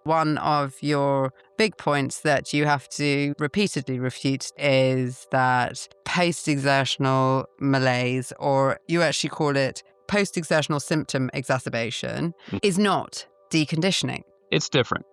One of your big points that you have to repeatedly refute is that post-exertional malaise, or you actually call it post-exertional symptom exacerbation, is not deconditioning. It's different.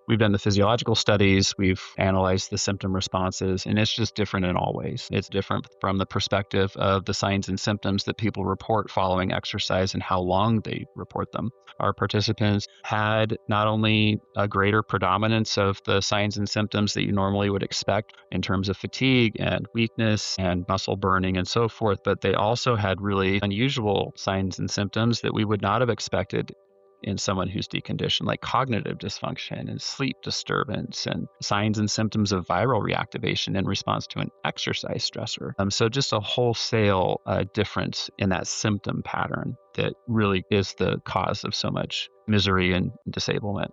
We've done the physiological studies, we've analyzed the symptom responses, and it's just different in all ways. It's different from the perspective of the signs and symptoms that people report following exercise and how long they report them. Our participants had not only a greater predominance of the signs and symptoms that you normally would expect in terms of fatigue and weakness and muscle burning and so forth, but they also had really unusual signs and symptoms that we would not have expected in someone who's deconditioned, like cognitive dysfunction and sleep disturbance and signs and symptoms of viral reactivation in response to an exercise stressor. So just a wholesale difference in that symptom pattern that really is the cause of so much misery and disablement.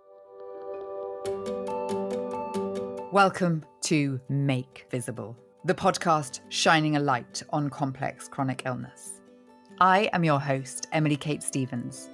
Welcome to Make Visible, the podcast shining a light on complex chronic illness. I am your host, Emily Kate Stevens.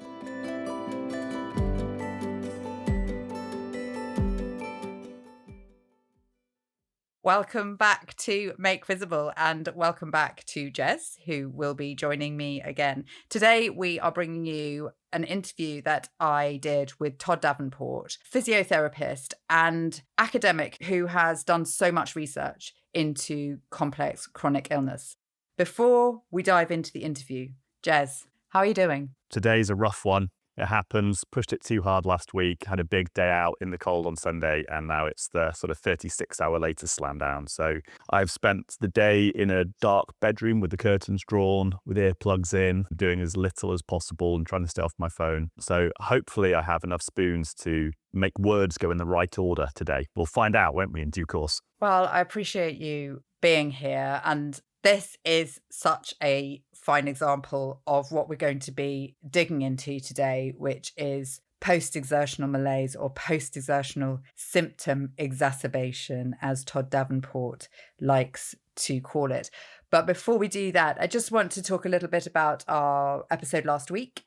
Welcome back to Make Visible, and welcome back to Gez, who will be joining me again. Today, we are bringing you an interview that I did with Todd Davenport, physiotherapist and academic who has done so much research into complex chronic illness. Before we dive into the interview, Gez, how are you doing? Today's a rough one. It happens, pushed it too hard last week, had a big day out in the cold on Sunday, and now it's the sort of 36-hour later slam down. So I've spent the day in a dark bedroom with the curtains drawn, with earplugs in, doing as little as possible and trying to stay off my phone. So hopefully I have enough spoons to make words go in the right order today. We'll find out, won't we, in due course? Well, I appreciate you being here, and this is such a fine example of what we're going to be digging into today, which is post-exertional malaise or post-exertional symptom exacerbation, as Todd Davenport likes to call it. But before we do that, I just want to talk a little bit about our episode last week.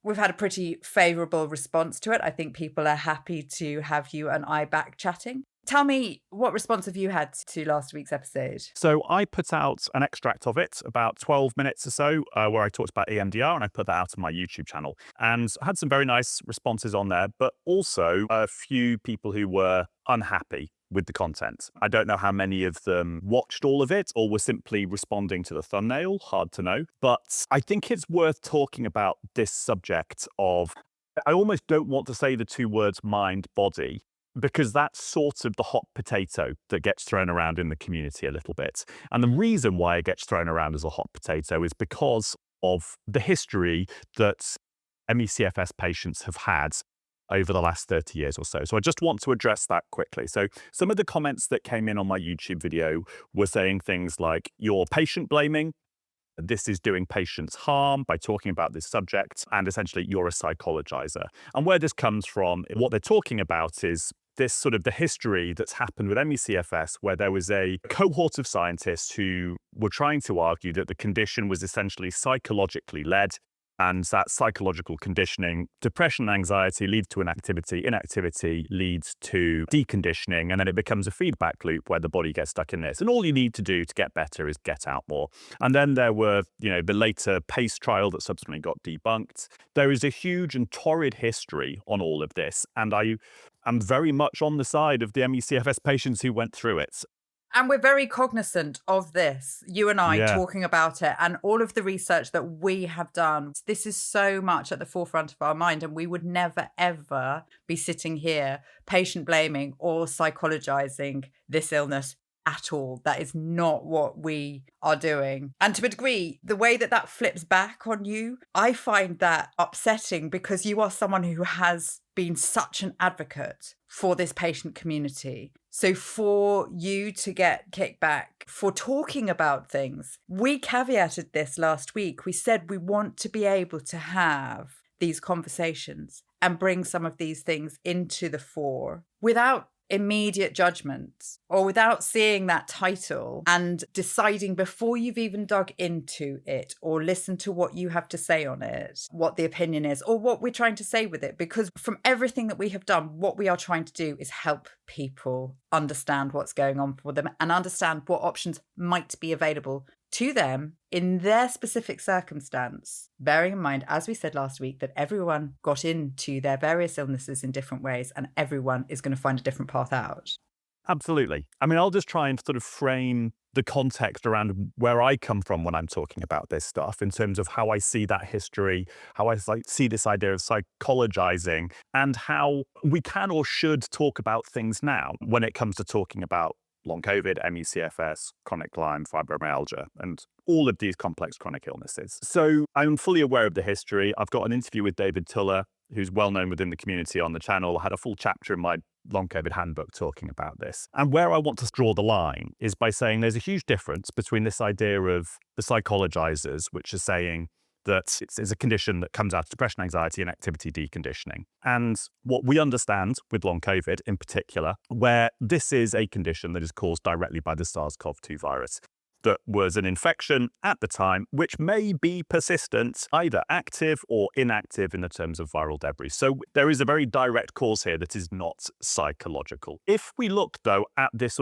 We've had a pretty favourable response to it. I think people are happy to have you and I back chatting. Tell me, what response have you had to last week's episode? So I put out an extract of it, about 12 minutes or so, where I talked about EMDR, and I put that out on my YouTube channel. And I had some very nice responses on there, but also a few people who were unhappy with the content. I don't know how many of them watched all of it or were simply responding to the thumbnail, hard to know. But I think it's worth talking about this subject of, I almost don't want to say the two words mind, body, because that's sort of the hot potato that gets thrown around in the community a little bit. And the reason why it gets thrown around as a hot potato is because of the history that ME/CFS patients have had over the last 30 years or so. So I just want to address that quickly. So some of the comments that came in on my YouTube video were saying things like, you're patient blaming, this is doing patients harm by talking about this subject, and essentially you're a psychologizer. And where this comes from, what they're talking about is this sort of the history that's happened with ME/CFS, where there was a cohort of scientists who were trying to argue that the condition was essentially psychologically led, and that psychological conditioning, depression and anxiety leads to inactivity leads to deconditioning, and then it becomes a feedback loop where the body gets stuck in this. And all you need to do to get better is get out more. And then there were, the later PACE trial that subsequently got debunked. There is a huge and torrid history on all of this, and I am very much on the side of the ME/CFS patients who went through it. And we're very cognizant of this, you and I talking about it and all of the research that we have done. This is so much at the forefront of our mind, and we would never, ever be sitting here patient blaming or psychologizing this illness at all. That is not what we are doing. And to a degree, the way that flips back on you, I find that upsetting, because you are someone who has been such an advocate for this patient community. So for you to get kickback for talking about things, we caveated this last week. We said we want to be able to have these conversations and bring some of these things into the fore without immediate judgment or without seeing that title and deciding before you've even dug into it or listened to what you have to say on it, what the opinion is or what we're trying to say with it. Because from everything that we have done, what we are trying to do is help people understand what's going on for them and understand what options might be available to them in their specific circumstance, bearing in mind, as we said last week, that everyone got into their various illnesses in different ways and everyone is going to find a different path out. Absolutely. I mean, I'll just try and sort of frame the context around where I come from when I'm talking about this stuff in terms of how I see that history, how I see this idea of psychologizing, and how we can or should talk about things now when it comes to talking about long COVID, ME/CFS, chronic Lyme, fibromyalgia, and all of these complex chronic illnesses. So I'm fully aware of the history. I've got an interview with David Tuller, who's well known within the community on the channel. I had a full chapter in my long COVID handbook talking about this. And where I want to draw the line is by saying there's a huge difference between this idea of the psychologizers, which is saying that it's a condition that comes out of depression, anxiety, and activity deconditioning. And what we understand with long COVID in particular, where this is a condition that is caused directly by the SARS-CoV-2 virus, that was an infection at the time, which may be persistent, either active or inactive in the terms of viral debris. So there is a very direct cause here that is not psychological. If we look, though, at this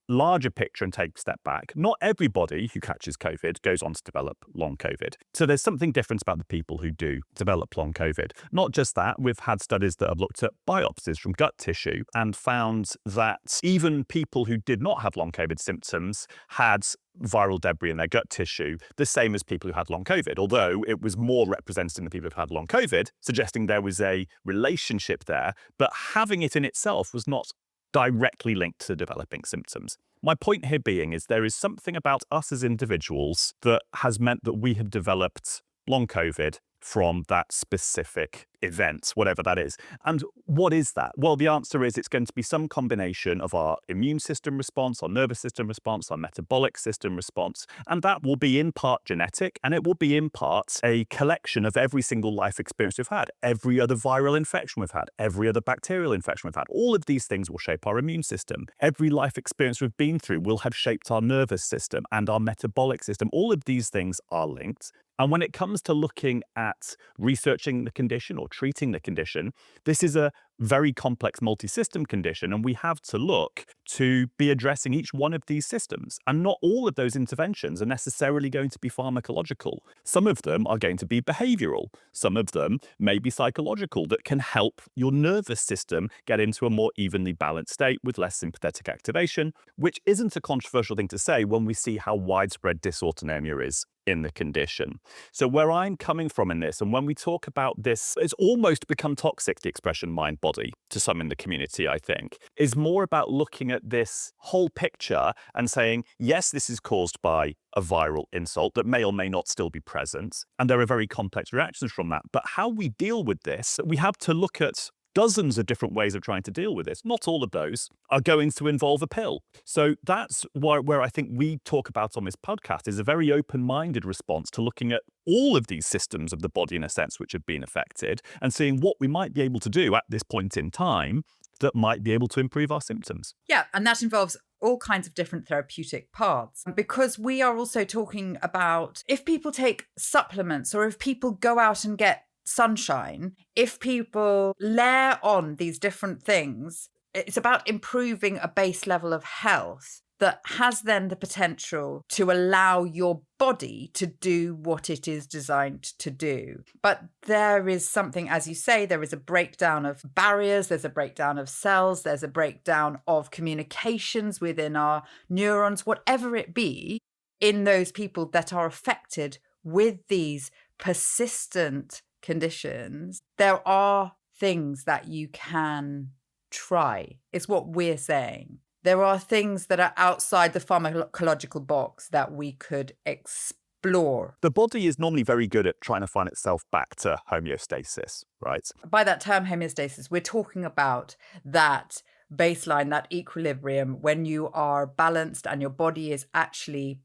larger picture and take a step back, not everybody who catches COVID goes on to develop long COVID. So there's something different about the people who do develop long COVID. Not just that, we've had studies that have looked at biopsies from gut tissue and found that even people who did not have long COVID symptoms had viral debris in their gut tissue, the same as people who had long COVID, although it was more represented in the people who had long COVID, suggesting there was a relationship there, but having it in itself was not directly linked to developing symptoms. My point here being is there is something about us as individuals that has meant that we have developed long COVID from that specific event, whatever that is. And what is that? Well, the answer is it's going to be some combination of our immune system response, our nervous system response, our metabolic system response. And that will be in part genetic, and it will be in part a collection of every single life experience we've had, every other viral infection we've had, every other bacterial infection we've had. All of these things will shape our immune system. Every life experience we've been through will have shaped our nervous system and our metabolic system. All of these things are linked. And when it comes to looking at researching the condition or treating the condition, this is a very complex multi-system condition, and we have to look to be addressing each one of these systems. And not all of those interventions are necessarily going to be pharmacological. Some of them are going to be behavioral. Some of them may be psychological that can help your nervous system get into a more evenly balanced state with less sympathetic activation, which isn't a controversial thing to say when we see how widespread dysautonomia is in the condition. So where I'm coming from in this, and when we talk about this, it's almost become toxic, the expression mind-body, to some in the community, I think, is more about looking at this whole picture and saying, yes, this is caused by a viral insult that may or may not still be present, and there are very complex reactions from that. But how we deal with this, we have to look at dozens of different ways of trying to deal with this. Not all of those are going to involve a pill. So that's where I think we talk about on this podcast is a very open-minded response to looking at all of these systems of the body, in a sense, which have been affected, and seeing what we might be able to do at this point in time that might be able to improve our symptoms. Yeah, and that involves all kinds of different therapeutic paths. Because we are also talking about if people take supplements or if people go out and get sunshine, if people layer on these different things, it's about improving a base level of health that has then the potential to allow your body to do what it is designed to do. But there is something, as you say, there is a breakdown of barriers, there's a breakdown of cells, there's a breakdown of communications within our neurons, whatever it be, in those people that are affected with these persistent conditions. There are things that you can try. It's what we're saying. There are things that are outside the pharmacological box that we could explore. The body is normally very good at trying to find itself back to homeostasis, right? By that term homeostasis, we're talking about that baseline, that equilibrium, when you are balanced and your body is actually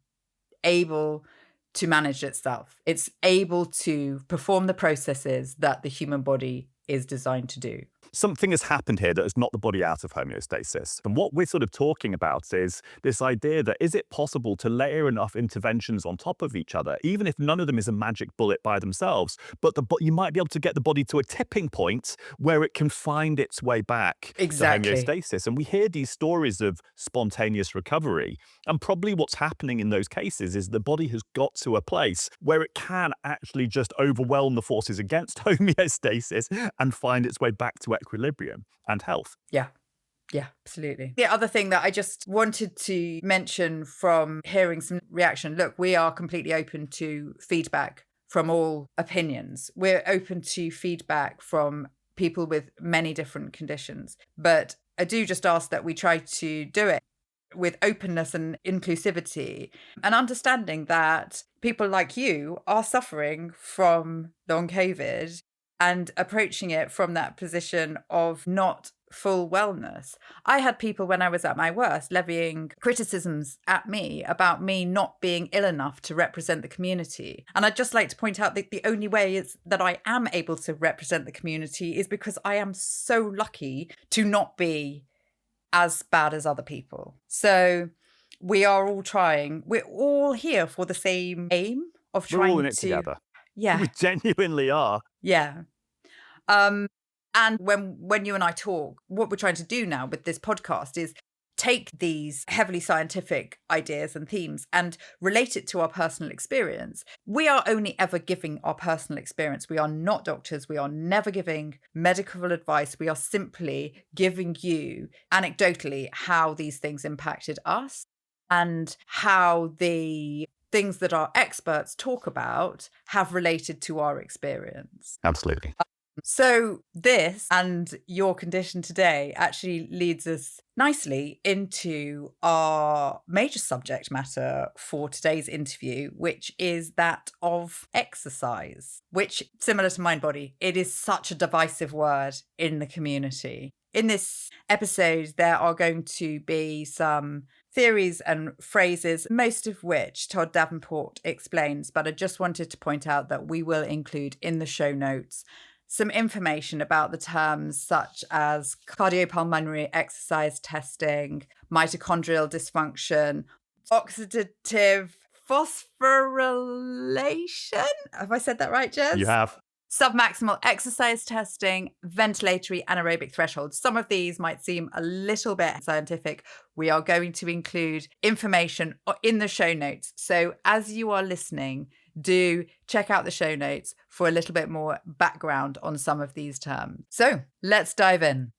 able to manage itself. It's able to perform the processes that the human body is designed to do. something has happened here that has knocked the body out of homeostasis. And what we're sort of talking about is this idea that is it possible to layer enough interventions on top of each other, even if none of them is a magic bullet by themselves, but you might be able to get the body to a tipping point where it can find its way back to homeostasis. And we hear these stories of spontaneous recovery. And probably what's happening in those cases is the body has got to a place where it can actually just overwhelm the forces against homeostasis and find its way back to equilibrium and health. Yeah. Yeah, absolutely. The other thing that I just wanted to mention from hearing some reaction, look, we are completely open to feedback from all opinions. We're open to feedback from people with many different conditions. But I do just ask that we try to do it with openness and inclusivity and understanding that people like you are suffering from long COVID and approaching it from that position of not full wellness. I had people when I was at my worst levying criticisms at me about me not being ill enough to represent the community. And I'd just like to point out that the only way is that I am able to represent the community is because I am so lucky to not be as bad as other people. So we are all trying. We're all here for the same aim of trying to... We're all in it together. Yeah. We genuinely are. Yeah. And when you and I talk, what we're trying to do now with this podcast is take these heavily scientific ideas and themes and relate it to our personal experience. We are only ever giving our personal experience. We are not doctors. We are never giving medical advice. We are simply giving you anecdotally how these things impacted us and how the things that our experts talk about have related to our experience. Absolutely. So this and your condition today actually leads us nicely into our major subject matter for today's interview, which is that of exercise, which, similar to mind body, it is such a divisive word in the community. In this episode, there are going to be some theories and phrases, most of which Todd Davenport explains, but I just wanted to point out that we will include in the show notes some information about the terms such as cardiopulmonary exercise testing, mitochondrial dysfunction, oxidative phosphorylation. Have I said that right, Gez? You have. Submaximal exercise testing, ventilatory anaerobic thresholds. Some of these might seem a little bit scientific. We are going to include information in the show notes. So as you are listening, do check out the show notes for a little bit more background on some of these terms. So let's dive in.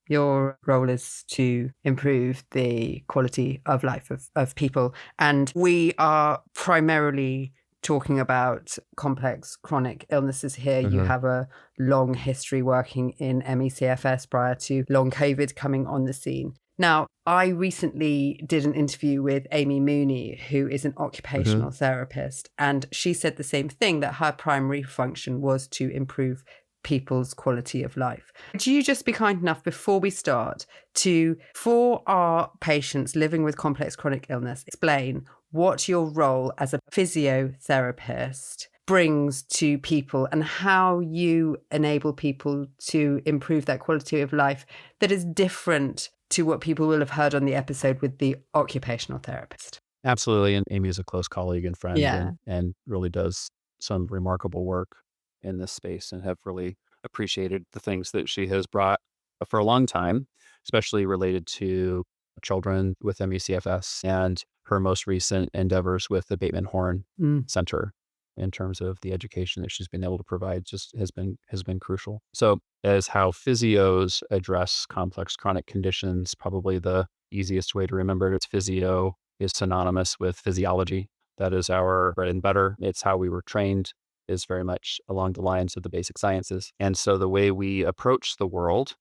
Your role is to improve the quality of life of people. And we are primarily talking about complex chronic illnesses here. Mm-hmm. You have a long history working in ME/CFS prior to long COVID coming on the scene. Now, I recently did an interview with Amy Mooney, who is an occupational therapist, and she said the same thing, that her primary function was to improve people's quality of life. Would you just be kind enough before we start to, for our patients living with complex chronic illness, explain what your role as a physiotherapist brings to people and how you enable people to improve that quality of life that is different to what people will have heard on the episode with the occupational therapist? Absolutely. And Amy is a close colleague and friend and really does some remarkable work in this space, and have really appreciated the things that she has brought for a long time, especially related to children with ME/CFS and her most recent endeavors with the Bateman Horne Center in terms of the education that she's been able to provide just has been crucial. So as how physios address complex chronic conditions, probably the easiest way to remember it, physio is synonymous with physiology. That is our bread and butter. It's how we were trained, is very much along the lines of the basic sciences. And so the way we approach the world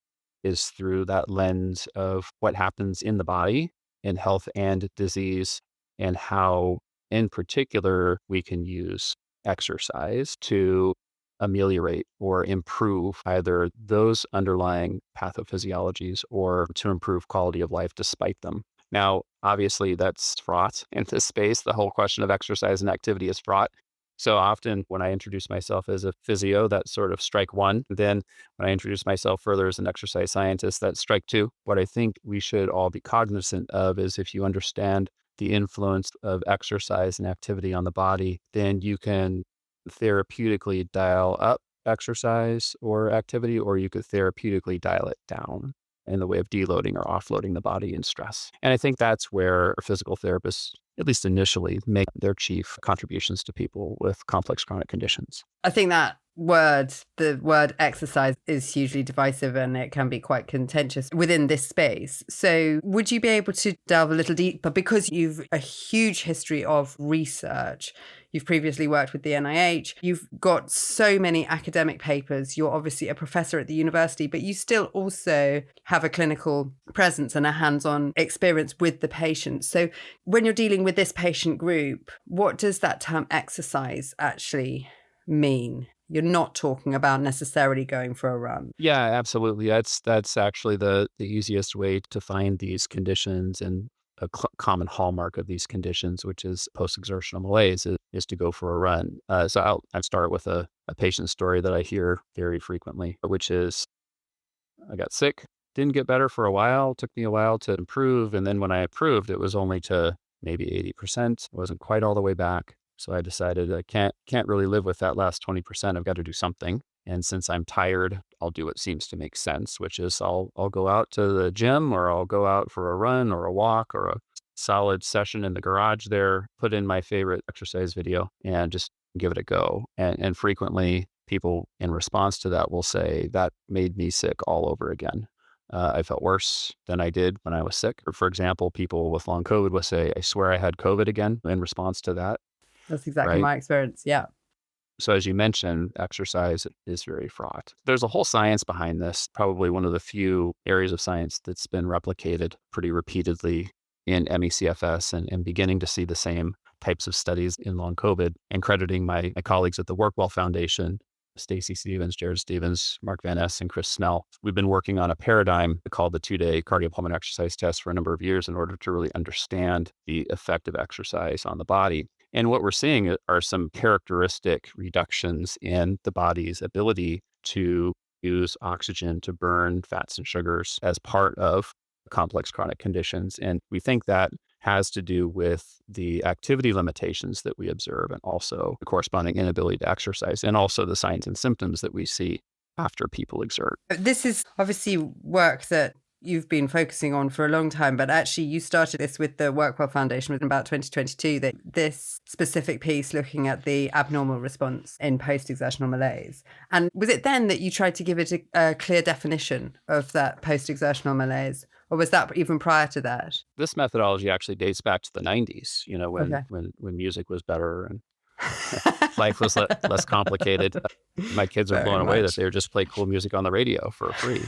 is through that lens of what happens in the body in health and disease, and how in particular we can use exercise to ameliorate or improve either those underlying pathophysiologies or to improve quality of life despite them. Now, obviously, that's fraught in this space. The whole question of exercise and activity is fraught. So often when I introduce myself as a physio, that's sort of strike one. Then when I introduce myself further as an exercise scientist, that's strike two. What I think we should all be cognizant of is if you understand the influence of exercise and activity on the body, then you can therapeutically dial up exercise or activity, or you could therapeutically dial it down in the way of deloading or offloading the body in stress. And I think that's where physical therapists, at least initially, make their chief contributions to people with complex chronic conditions. I think that the word exercise is hugely divisive, and it can be quite contentious within this space. So would you be able to delve a little deeper, because you've a huge history of research? You've previously worked with the NIH. You've got so many academic papers. You're obviously a professor at the university, but you still also have a clinical presence and a hands-on experience with the patient. So when you're dealing with this patient group, what does that term exercise actually mean? You're not talking about necessarily going for a run. Yeah, absolutely. That's actually the easiest way to find these conditions, and a common hallmark of these conditions, which is post-exertional malaise, is to go for a run. So I'll start with a patient story that I hear very frequently, which is I got sick, didn't get better for a while, took me a while to improve. And then when I improved, it was only to maybe 80%. It wasn't quite all the way back. So I decided I can't really live with that last 20%. I've got to do something. And since I'm tired, I'll do what seems to make sense, which is I'll go out to the gym, or I'll go out for a run or a walk or a solid session in the garage there, put in my favorite exercise video and just give it a go. And frequently people in response to that will say that made me sick all over again. I felt worse than I did when I was sick. Or for example, people with long COVID will say, I swear I had COVID again in response to that. That's exactly Right? my experience. Yeah. So as you mentioned, exercise is very fraught. There's a whole science behind this, probably one of the few areas of science that's been replicated pretty repeatedly in ME/CFS, and beginning to see the same types of studies in long COVID, and crediting my colleagues at the Workwell Foundation, Stacy Stevens, Jared Stevens, Mark Van Ness, and Chris Snell. We've been working on a paradigm called the 2-day cardiopulmonary exercise test for a number of years in order to really understand the effect of exercise on the body. And what we're seeing are some characteristic reductions in the body's ability to use oxygen to burn fats and sugars as part of complex chronic conditions. And we think that has to do with the activity limitations that we observe, and also the corresponding inability to exercise, and also the signs and symptoms that we see after people exert. This is obviously work that you've been focusing on for a long time, but actually you started this with the Workwell Foundation in about 2022, that this specific piece looking at the abnormal response in post-exertional malaise. And was it then that you tried to give it a clear definition of that post-exertional malaise? Or was that even prior to that? This methodology actually dates back to the 90s, when music was better and life was less complicated. My kids are blown away that they would just play cool music on the radio for free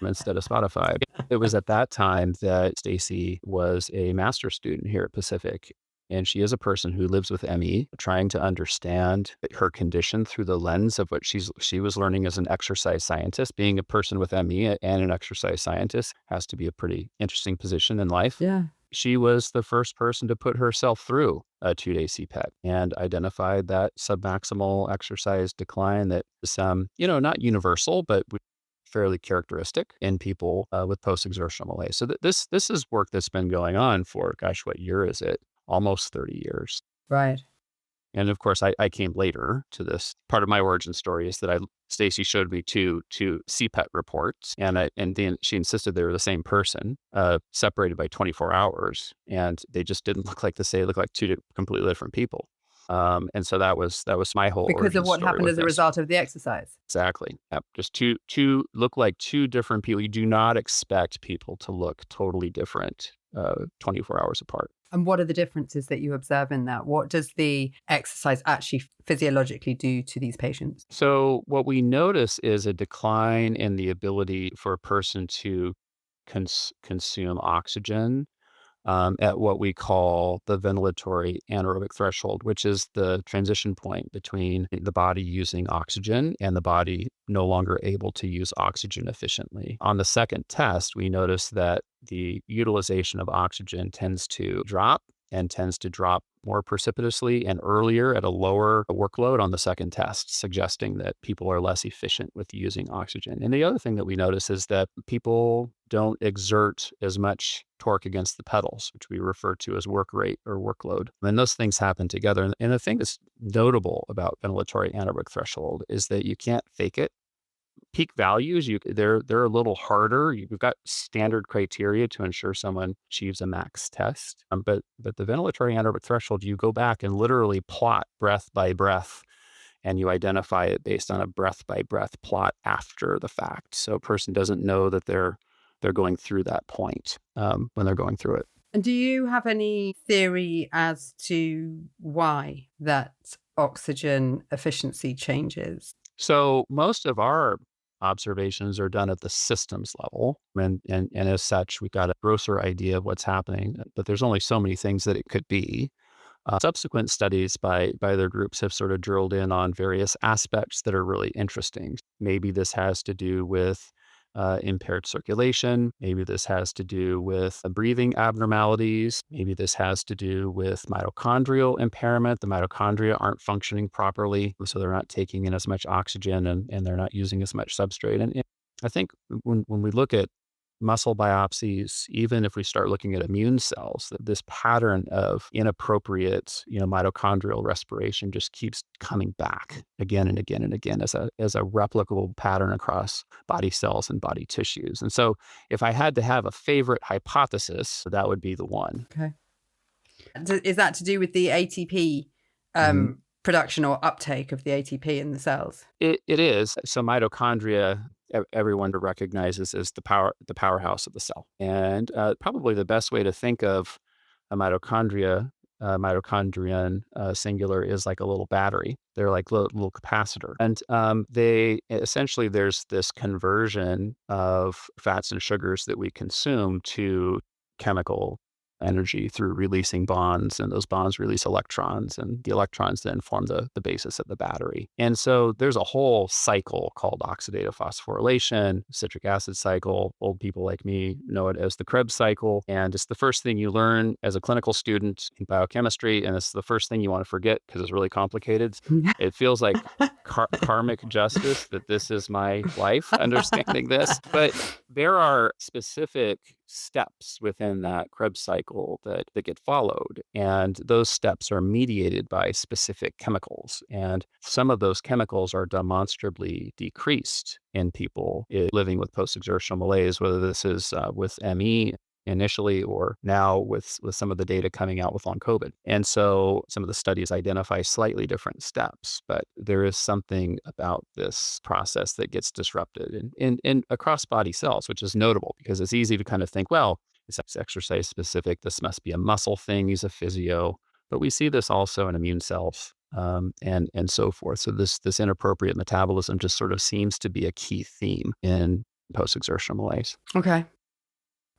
instead of Spotify. It was at that time that Stacy was a master's student here at Pacific. And she is a person who lives with ME, trying to understand her condition through the lens of what she was learning as an exercise scientist. Being a person with ME and an exercise scientist has to be a pretty interesting position in life. Yeah. She was the first person to put herself through a 2-day CPET and identified that submaximal exercise decline that is, not universal, but fairly characteristic in people with post-exertional malaise. So this is work that's been going on for, what year is it? Almost 30 years. Right. And of course, I came later to this. Part of my origin story is that Stacy showed me two CPET reports, and then she insisted they were the same person, separated by 24 hours, and they just didn't look like the same. They looked like two completely different people. And so that was my whole because of what happened as a result of the exercise. Exactly. Yep. Just two look like two different people. You do not expect people to look totally different 24 hours apart. And what are the differences that you observe in that? What does the exercise actually physiologically do to these patients? So what we notice is a decline in the ability for a person to consume oxygen at what we call the ventilatory anaerobic threshold, which is the transition point between the body using oxygen and the body no longer able to use oxygen efficiently. On the second test, we noticed that the utilization of oxygen tends to drop more precipitously and earlier at a lower workload on the second test, suggesting that people are less efficient with using oxygen. And the other thing that we notice is that people don't exert as much torque against the pedals, which we refer to as work rate or workload. And those things happen together. And the thing that's notable about ventilatory anaerobic threshold is that you can't fake it. Peak values, they're a little harder. We've got standard criteria to ensure someone achieves a max test. But the ventilatory anaerobic threshold, you go back and literally plot breath by breath, and you identify it based on a breath by breath plot after the fact. So a person doesn't know that they're going through that point when they're going through it. And do you have any theory as to why that oxygen efficiency changes? So most of our observations are done at the systems level. And as such, we've got a grosser idea of what's happening, but there's only so many things that it could be. Subsequent studies by their groups have sort of drilled in on various aspects that are really interesting. Maybe this has to do with impaired circulation. Maybe this has to do with breathing abnormalities. Maybe this has to do with mitochondrial impairment. The mitochondria aren't functioning properly, so they're not taking in as much oxygen and they're not using as much substrate. And I think when we look at muscle biopsies, even if we start looking at immune cells, this pattern of inappropriate, mitochondrial respiration just keeps coming back again and again and again as a replicable pattern across body cells and body tissues. And so if I had to have a favorite hypothesis, that would be the one. Okay. Is that to do with the ATP production or uptake of the ATP in the cells? It is. So mitochondria, everyone recognizes as the powerhouse of the cell. And probably the best way to think of a mitochondrion singular is like a little battery. They're like little capacitor. And they essentially, there's this conversion of fats and sugars that we consume to chemical energy through releasing bonds, and those bonds release electrons, and the electrons then form the basis of the battery. And so there's a whole cycle called oxidative phosphorylation, citric acid cycle. Old people like me know it as the Krebs cycle. And it's the first thing you learn as a clinical student in biochemistry, and it's the first thing you want to forget because it's really complicated. It feels like karmic justice that this is my life, understanding this. But there are specific steps within that Krebs cycle that get followed. And those steps are mediated by specific chemicals. And some of those chemicals are demonstrably decreased in people living with post-exertional malaise, whether this is with ME initially or now with some of the data coming out with Long COVID. And so some of the studies identify slightly different steps, but there is something about this process that gets disrupted in across body cells, which is notable because it's easy to kind of think, well, it's exercise specific. This must be a muscle thing. He's a physio. But we see this also in immune cells and so forth. So this inappropriate metabolism just sort of seems to be a key theme in post-exertional malaise. Okay.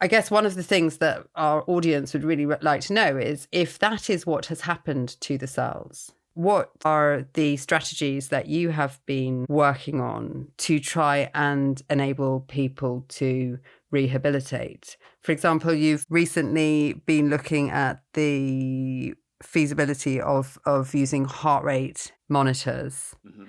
I guess one of the things that our audience would really like to know is if that is what has happened to the cells, what are the strategies that you have been working on to try and enable people to rehabilitate? For example, you've recently been looking at the feasibility of using heart rate monitors. Mm-hmm.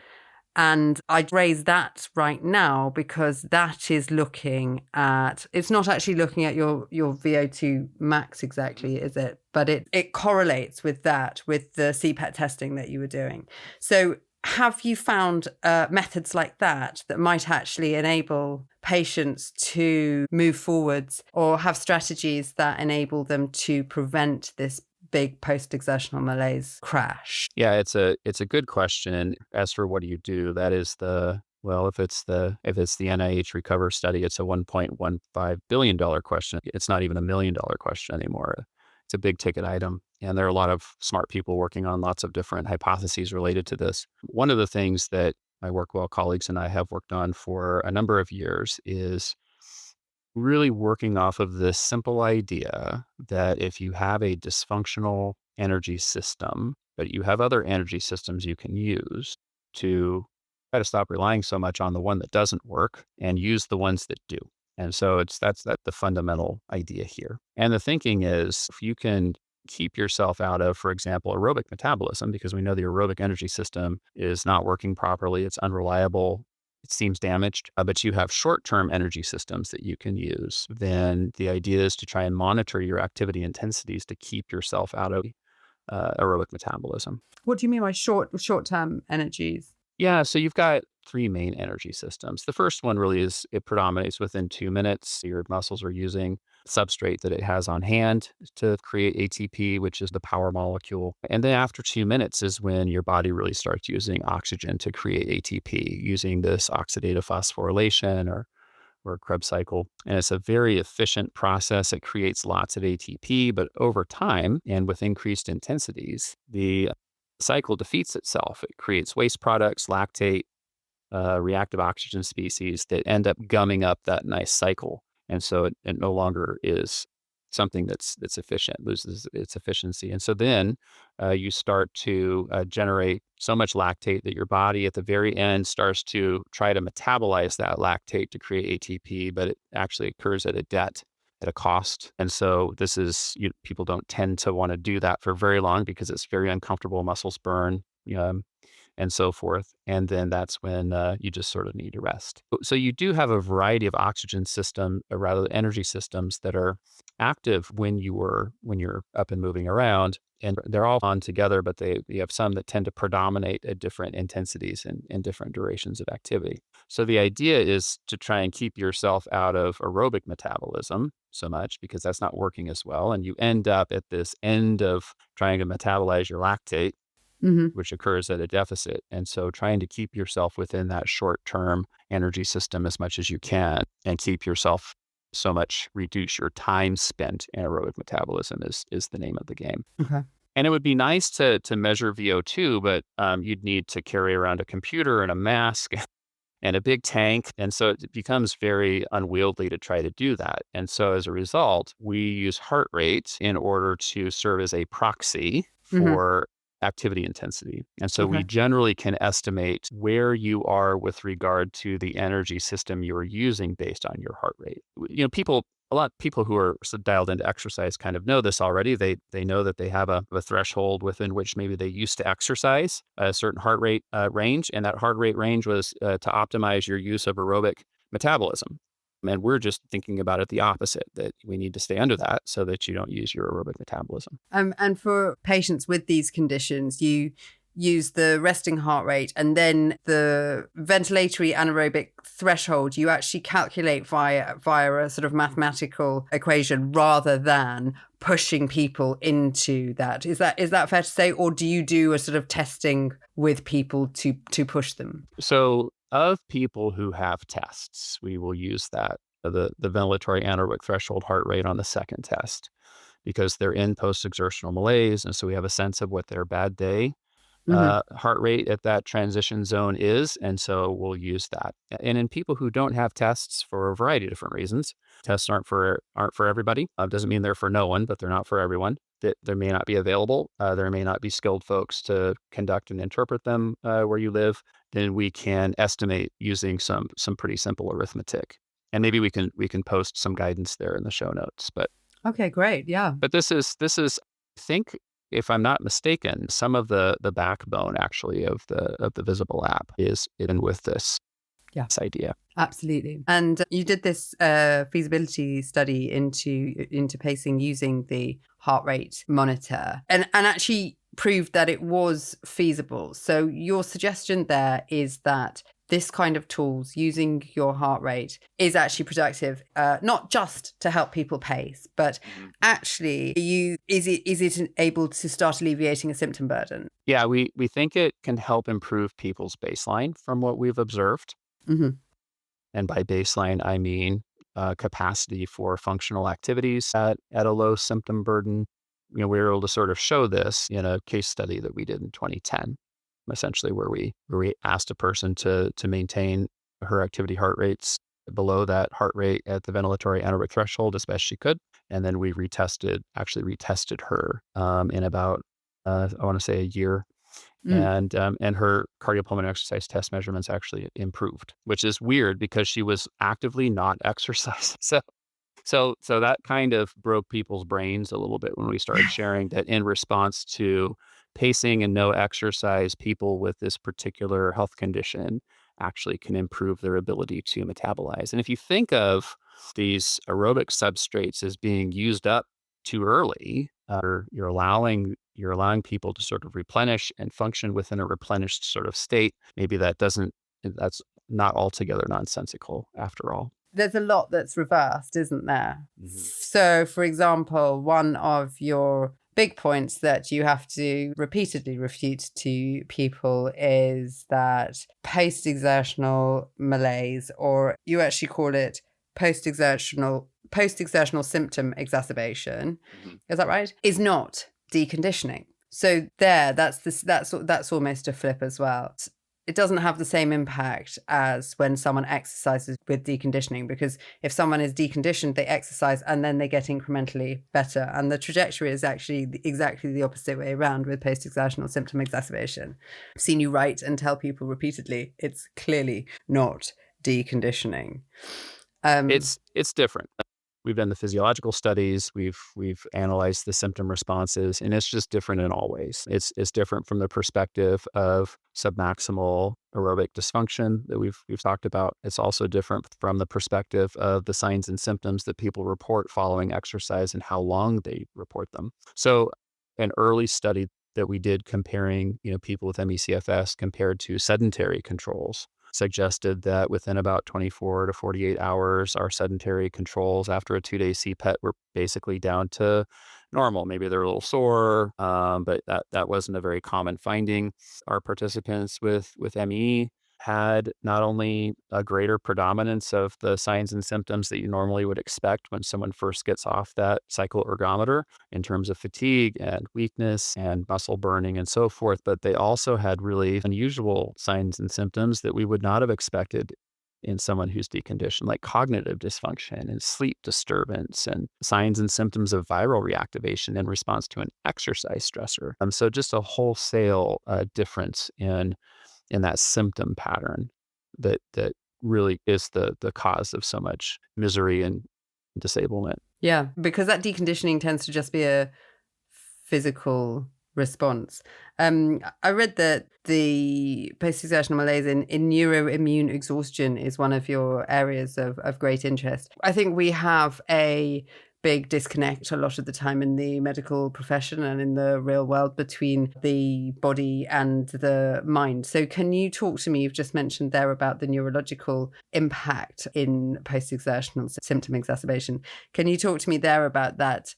And I'd raise that right now because that is looking at, it's not actually looking at your VO2 max exactly, is it? But it correlates with that, with the CPET testing that you were doing. So have you found methods like that might actually enable patients to move forwards or have strategies that enable them to prevent this big post-exertional malaise crash? Yeah, it's a good question. As for what do you do, that is if it's the NIH Recover study, it's a $1.15 billion question. It's not even $1 million question anymore. It's a big ticket item. And there are a lot of smart people working on lots of different hypotheses related to this. One of the things that my Workwell colleagues and I have worked on for a number of years is really working off of this simple idea that if you have a dysfunctional energy system, but you have other energy systems you can use to try to stop relying so much on the one that doesn't work and use the ones that do. And so that's the fundamental idea here. And the thinking is if you can keep yourself out of, for example, aerobic metabolism, because we know the aerobic energy system is not working properly, it's unreliable, it seems damaged, but you have short-term energy systems that you can use, then the idea is to try and monitor your activity intensities to keep yourself out of aerobic metabolism. What do you mean by short-term energies? Yeah, so you've got three main energy systems. The first one really is it predominates within 2 minutes. Your muscles are using substrate that it has on hand to create ATP, which is the power molecule. And then after 2 minutes is when your body really starts using oxygen to create ATP using this oxidative phosphorylation or Krebs cycle. And it's a very efficient process. It creates lots of ATP, but over time and with increased intensities, the cycle defeats itself. It creates waste products, lactate, reactive oxygen species that end up gumming up that nice cycle. And so it no longer is something that's efficient, loses its efficiency. And so then you start to generate so much lactate that your body at the very end starts to try to metabolize that lactate to create ATP, but it actually occurs at a debt, at a cost. And so this is, people don't tend to want to do that for very long because it's very uncomfortable, muscles burn, and so forth. And then that's when you just sort of need to rest. So you do have a variety of oxygen system, or rather energy systems that are active when you're up and moving around. And they're all on together, but you have some that tend to predominate at different intensities and different durations of activity. So the idea is to try and keep yourself out of aerobic metabolism so much because that's not working as well. And you end up at this end of trying to metabolize your lactate, which occurs at a deficit. And so trying to keep yourself within that short-term energy system as much as you can and keep yourself so much, reduce your time spent in aerobic metabolism is the name of the game. Okay. And it would be nice to measure VO2, but you'd need to carry around a computer and a mask and a big tank. And so it becomes very unwieldy to try to do that. And so as a result, we use heart rate in order to serve as a proxy for activity intensity. And so we generally can estimate where you are with regard to the energy system you're using based on your heart rate. A lot of people who are so dialed into exercise kind of know this already. They know that they have a threshold within which maybe they used to exercise a certain heart rate range. And that heart rate range was to optimize your use of aerobic metabolism. And we're just thinking about it the opposite, that we need to stay under that so that you don't use your aerobic metabolism. And for patients with these conditions, you use the resting heart rate and then the ventilatory anaerobic threshold you actually calculate via a sort of mathematical equation rather than pushing people into that. Is that fair to say? Or do you do a sort of testing with people to push them? So of people who have tests, we will use that, the ventilatory anaerobic threshold heart rate on the second test, because they're in post-exertional malaise. And so we have a sense of what their bad day heart rate at that transition zone is. And so we'll use that. And in people who don't have tests for a variety of different reasons, tests aren't for everybody. Doesn't mean they're for no one, but they're not for everyone. That there may not be available. There may not be skilled folks to conduct and interpret them where you live. Then we can estimate using some pretty simple arithmetic. And maybe we can post some guidance there in the show notes. But okay, great. Yeah. But this is I think, if I'm not mistaken, some of the backbone actually of the Visible app is in with this idea. Absolutely. And you did this feasibility study into pacing using the heart rate monitor and actually proved that it was feasible. So your suggestion there is that this kind of tools using your heart rate is actually productive, not just to help people pace, but actually is it able to start alleviating a symptom burden? Yeah, we think it can help improve people's baseline from what we've observed. And by baseline, I mean capacity for functional activities at a low symptom burden. We were able to sort of show this in a case study that we did in 2010. Essentially where we asked a person to maintain her activity heart rates below that heart rate at the ventilatory anaerobic threshold as best she could. And then we retested her in about, I want to say a year. And her cardiopulmonary exercise test measurements actually improved, which is weird because she was actively not exercising. So that kind of broke people's brains a little bit when we started sharing that in response to pacing and no exercise, people with this particular health condition actually can improve their ability to metabolize. And if you think of these aerobic substrates as being used up too early, you're allowing people to sort of replenish and function within a replenished sort of state. Maybe that's not altogether nonsensical after all. There's a lot that's reversed, isn't there? Mm-hmm. So, for example, one of your big points that you have to repeatedly refute to people is that post-exertional malaise, or you actually call it post-exertional symptom exacerbation, is that right? Is not deconditioning. So that's almost a flip as well. It doesn't have the same impact as when someone exercises with deconditioning, because if someone is deconditioned, they exercise and then they get incrementally better. And the trajectory is actually exactly the opposite way around with post-exertional symptom exacerbation. I've seen you write and tell people repeatedly, it's clearly not deconditioning. It's different. We've done the physiological studies. We've analyzed the symptom responses, and it's just different in all ways. It's different from the perspective of submaximal aerobic dysfunction that we've talked about. It's also different from the perspective of the signs and symptoms that people report following exercise and how long they report them. So, an early study that we did comparing, people with ME/CFS compared to sedentary controls suggested that within about 24 to 48 hours, our sedentary controls after a 2-day CPET were basically down to normal. Maybe they're a little sore, but that wasn't a very common finding. Our participants with ME had not only a greater predominance of the signs and symptoms that you normally would expect when someone first gets off that cycle ergometer in terms of fatigue and weakness and muscle burning and so forth, but they also had really unusual signs and symptoms that we would not have expected in someone who's deconditioned, like cognitive dysfunction and sleep disturbance and signs and symptoms of viral reactivation in response to an exercise stressor. So just a wholesale difference in that symptom pattern that really is the cause of so much misery and disablement. Yeah, because that deconditioning tends to just be a physical response. I read that the post-exertional malaise in neuroimmune exhaustion is one of your areas of great interest. I think we have a big disconnect a lot of the time in the medical profession and in the real world between the body and the mind. So can you talk to me, you've just mentioned there about the neurological impact in post-exertional symptom exacerbation. Can you talk to me there about that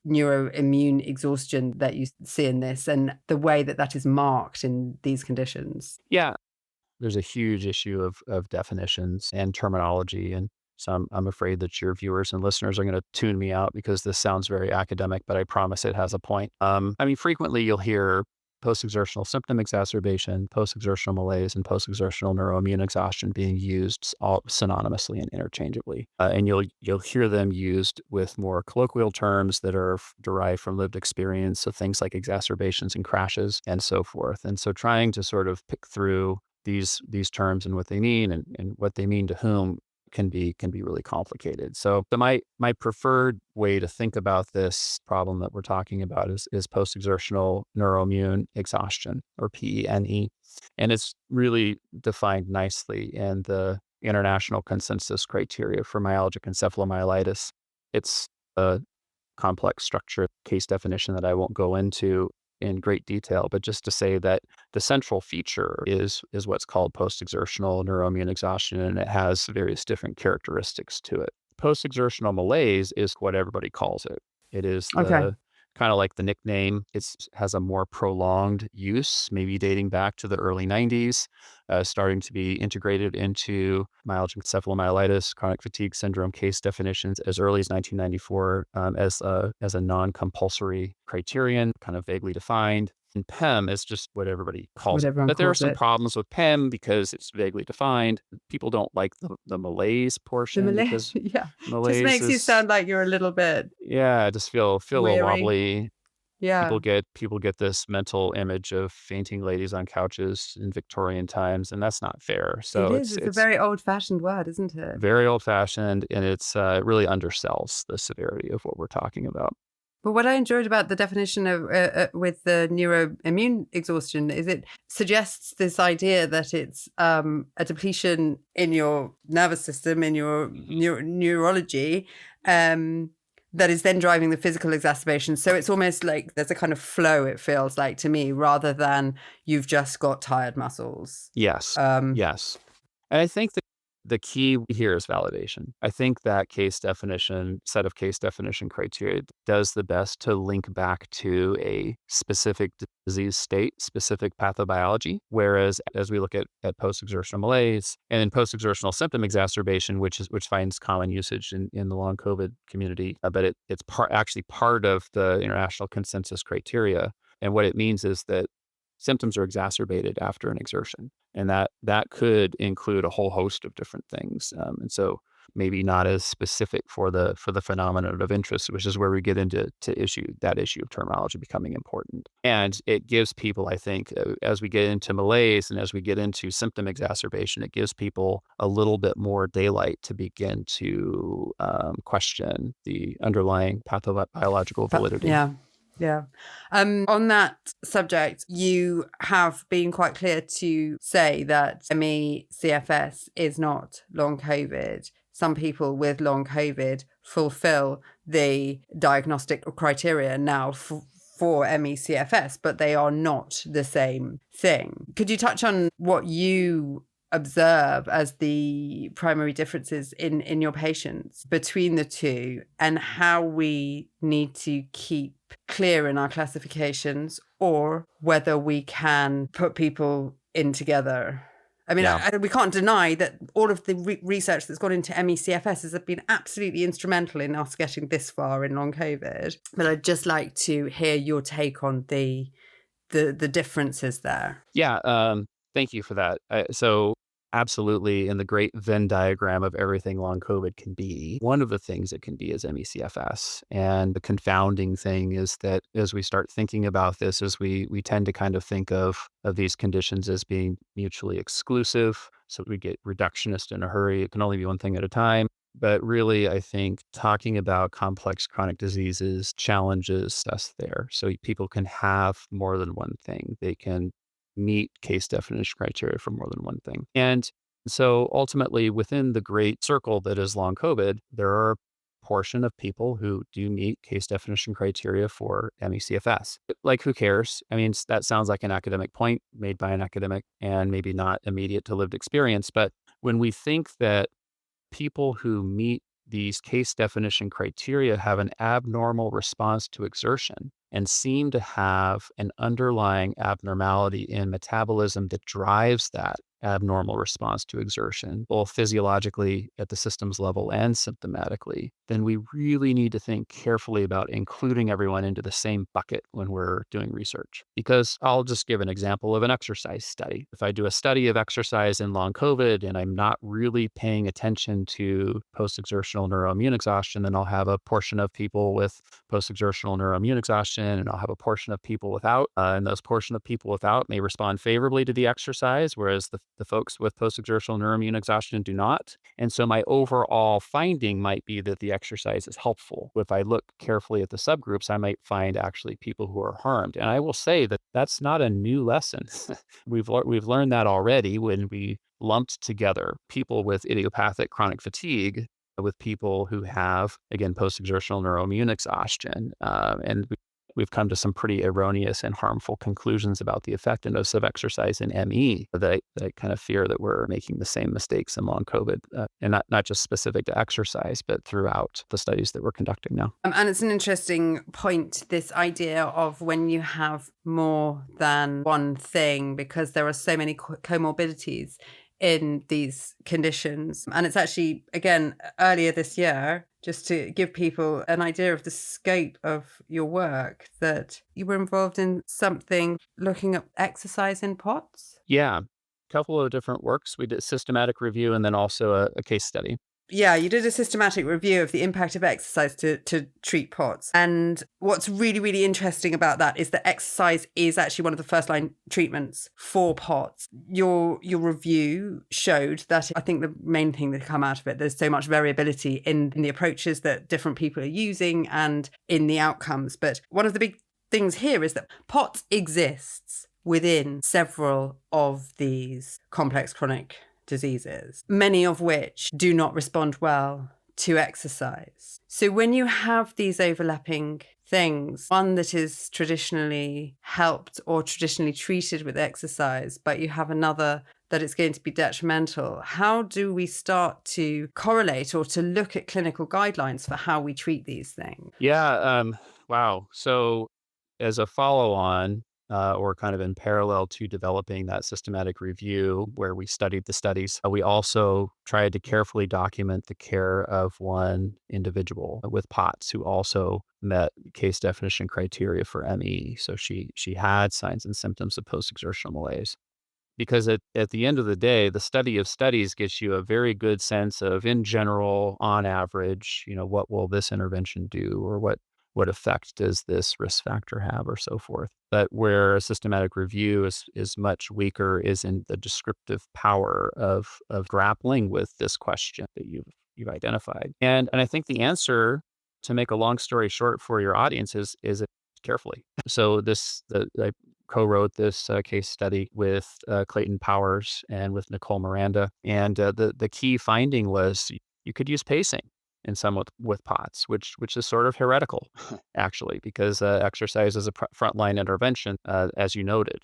neuroimmune exhaustion that you see in this and the way that is marked in these conditions? Yeah, there's a huge issue of definitions and terminology. And so I'm afraid that your viewers and listeners are going to tune me out because this sounds very academic, but I promise it has a point. Frequently you'll hear post-exertional symptom exacerbation, post-exertional malaise, and post-exertional neuroimmune exhaustion being used all synonymously and interchangeably. And you'll hear them used with more colloquial terms that are derived from lived experience, so things like exacerbations and crashes and so forth. And so trying to sort of pick through these terms and what they mean and what they mean to whom can be really complicated. So my preferred way to think about this problem that we're talking about is post-exertional neuroimmune exhaustion, or PENE. And it's really defined nicely in the international consensus criteria for myalgic encephalomyelitis. It's a complex structure case definition that I won't go into in great detail, but just to say that the central feature is what's called post-exertional neuroimmune exhaustion, and it has various different characteristics to it. Post-exertional malaise is what everybody calls it. It is kind of like the nickname. It has a more prolonged use, maybe dating back to the early 90s, starting to be integrated into myalgic encephalomyelitis, chronic fatigue syndrome case definitions as early as 1994 as a non-compulsory criterion, kind of vaguely defined. And PEM is just what everybody calls What it. everyone But there are calls some it. problems with PEM because it's vaguely defined. People don't like the malaise The portion malaise, because yeah, just malaise makes you is, sound like you're a little bit yeah, I just feel a little weary. wobbly. Yeah, People get this mental image of fainting ladies on couches in Victorian times, and that's not fair. it So is. It's a it's very old-fashioned word, isn't it? very old fashioned, and it really undersells the severity of what we're talking about. But what I enjoyed about the definition of with the neuroimmune exhaustion is it suggests this idea that it's a depletion in your nervous system, in your neurology, that is then driving the physical exacerbation. So it's almost like there's a kind of flow, it feels like to me, rather than you've just got tired muscles. Yes. Yes. And I think that the key here is validation. I think that set of case definition criteria does the best to link back to a specific disease state, specific pathobiology. Whereas as we look at post-exertional malaise and then post-exertional symptom exacerbation, which finds common usage in the long COVID community, but it's actually part of the international consensus criteria. And what it means is that symptoms are exacerbated after an exertion. And that could include a whole host of different things. And so maybe not as specific for the phenomenon of interest, which is where we get into issue of terminology becoming important. And it gives people, I think, as we get into malaise and as we get into symptom exacerbation, it gives people a little bit more daylight to begin to question the underlying pathobiological validity. Yeah. Yeah. On that subject, you have been quite clear to say that ME CFS is not long COVID. Some people with long COVID fulfill the diagnostic criteria now for ME CFS, but they are not the same thing. Could you touch on what you observe as the primary differences in your patients between the two and how we need to keep clear in our classifications or whether we can put people in together? I mean, Yeah. we can't deny that all of the research that's gone into ME/CFS has been absolutely instrumental in us getting this far in long COVID. But I'd just like to hear your take on the differences there. Yeah. Thank you for that. So absolutely, in the great Venn diagram of everything long COVID can be, one of the things it can be is ME/CFS. And the confounding thing is that as we start thinking about this, as we tend to kind of think of these conditions as being mutually exclusive. So we get reductionist in a hurry. It can only be one thing at a time. But really, I think talking about complex chronic diseases challenges us there. So people can have more than one thing. They can meet case definition criteria for more than one thing. And so ultimately, within the great circle that is long COVID, there are a portion of people who do meet case definition criteria for ME/CFS. Like, who cares? I mean, that sounds like an academic point made by an academic and maybe not immediate to lived experience. But when we think that people who meet these case definition criteria have an abnormal response to exertion and seem to have an underlying abnormality in metabolism that drives that abnormal response to exertion, both physiologically at the systems level and symptomatically, then we really need to think carefully about including everyone into the same bucket when we're doing research. Because I'll just give an example of an exercise study. If I do a study of exercise in long COVID and I'm not really paying attention to post-exertional neuroimmune exhaustion, then I'll have a portion of people with post-exertional neuroimmune exhaustion and I'll have a portion of people without. And those portion of people without may respond favorably to the exercise, whereas the folks with post-exertional neuroimmune exhaustion do not. And so my overall finding might be that the exercise is helpful. If I look carefully at the subgroups, I might find actually people who are harmed. And I will say that that's not a new lesson. We've learned that already when we lumped together people with idiopathic chronic fatigue with people who have, again, post-exertional neuroimmune exhaustion. And we've come to some pretty erroneous and harmful conclusions about the effectiveness of exercise in ME that I kind of fear that we're making the same mistakes in long COVID, and not just specific to exercise, but throughout the studies that we're conducting now. And it's an interesting point, this idea of when you have more than one thing, because there are so many comorbidities in these conditions. And it's actually, again, earlier this year, just to give people an idea of the scope of your work, that you were involved in something looking at exercise in POTS? Yeah, a couple of different works. We did systematic review and then also a case study. Yeah, you did a systematic review of the impact of exercise to treat POTS. And what's really, really interesting about that is that exercise is actually one of the first line treatments for POTS. Your review showed that, I think the main thing that come out of it, there's so much variability in the approaches that different people are using and in the outcomes. But one of the big things here is that POTS exists within several of these complex chronic diseases, many of which do not respond well to exercise. So when you have these overlapping things, one that is traditionally helped or traditionally treated with exercise, but you have another that it's going to be detrimental, how do we start to correlate or to look at clinical guidelines for how we treat these things? Yeah, wow. So as a follow-on, or kind of in parallel to developing that systematic review where we studied the studies, we also tried to carefully document the care of one individual with POTS who also met case definition criteria for ME. So she had signs and symptoms of post-exertional malaise. Because at the end of the day, the study of studies gives you a very good sense of, in general, on average, what will this intervention do, or what effect does this risk factor have, or so forth. But where a systematic review is much weaker is in the descriptive power of grappling with this question that you've identified. And I think the answer, to make a long story short for your audience, is carefully. So I co-wrote this case study with Clayton Powers and with Nicole Miranda. And the key finding was you could use pacing in some with POTS, which is sort of heretical, actually, because exercise is a frontline intervention, as you noted.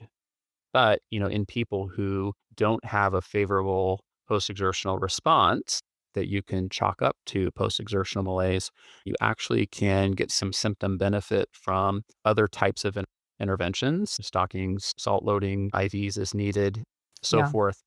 But, in people who don't have a favorable post-exertional response that you can chalk up to post-exertional malaise, you actually can get some symptom benefit from other types of interventions, stockings, salt loading, IVs as needed, so Yeah. forth,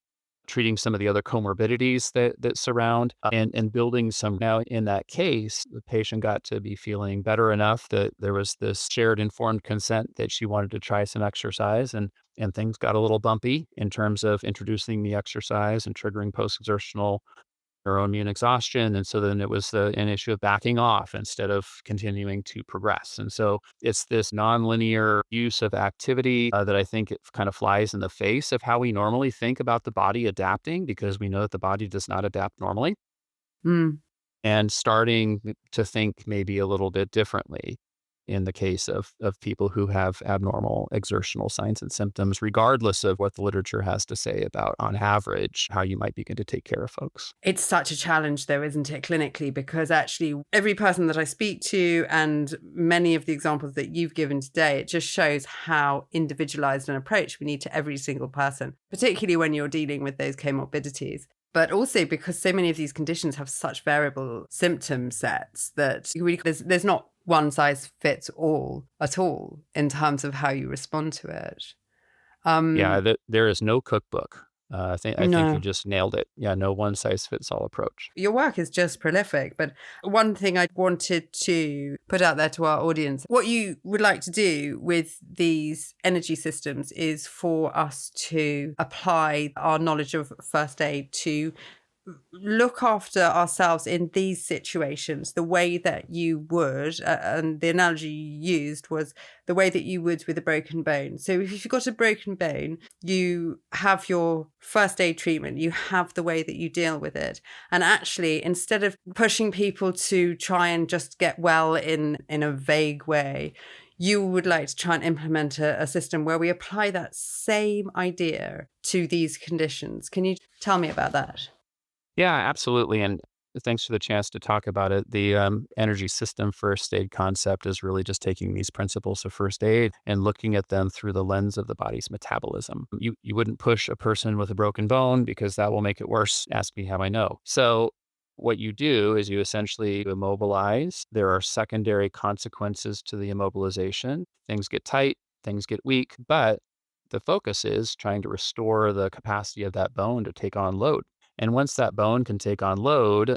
treating some of the other comorbidities that surround, and building some. Now, in that case, the patient got to be feeling better enough that there was this shared informed consent that she wanted to try some exercise, and things got a little bumpy in terms of introducing the exercise and triggering post-exertional neuroimmune exhaustion. And so then it was an issue of backing off instead of continuing to progress. And so it's this nonlinear use of activity that I think it kind of flies in the face of how we normally think about the body adapting, because we know that the body does not adapt normally, and starting to think maybe a little bit differently in the case of people who have abnormal exertional signs and symptoms, regardless of what the literature has to say about, on average, how you might begin to take care of folks. It's such a challenge, though, isn't it, clinically? Because actually, every person that I speak to and many of the examples that you've given today, it just shows how individualized an approach we need to every single person, particularly when you're dealing with those comorbidities. But also because so many of these conditions have such variable symptom sets that there's not one size fits all at all in terms of how you respond to it. There is no cookbook. I think you just nailed it. Yeah, no one size fits all approach. Your work is just prolific, but one thing I wanted to put out there to our audience, what you would like to do with these energy systems is for us to apply our knowledge of first aid to look after ourselves in these situations the way that you would, and the analogy you used was the way that you would with a broken bone. So if you've got a broken bone, you have your first aid treatment, you have the way that you deal with it. And actually, instead of pushing people to try and just get well in a vague way, you would like to try and implement a system where we apply that same idea to these conditions. Can you tell me about that? Yeah, absolutely. And thanks for the chance to talk about it. The energy system first aid concept is really just taking these principles of first aid and looking at them through the lens of the body's metabolism. You wouldn't push a person with a broken bone because that will make it worse. Ask me how I know. So what you do is you essentially immobilize. There are secondary consequences to the immobilization. Things get tight, things get weak, but the focus is trying to restore the capacity of that bone to take on load. And once that bone can take on load,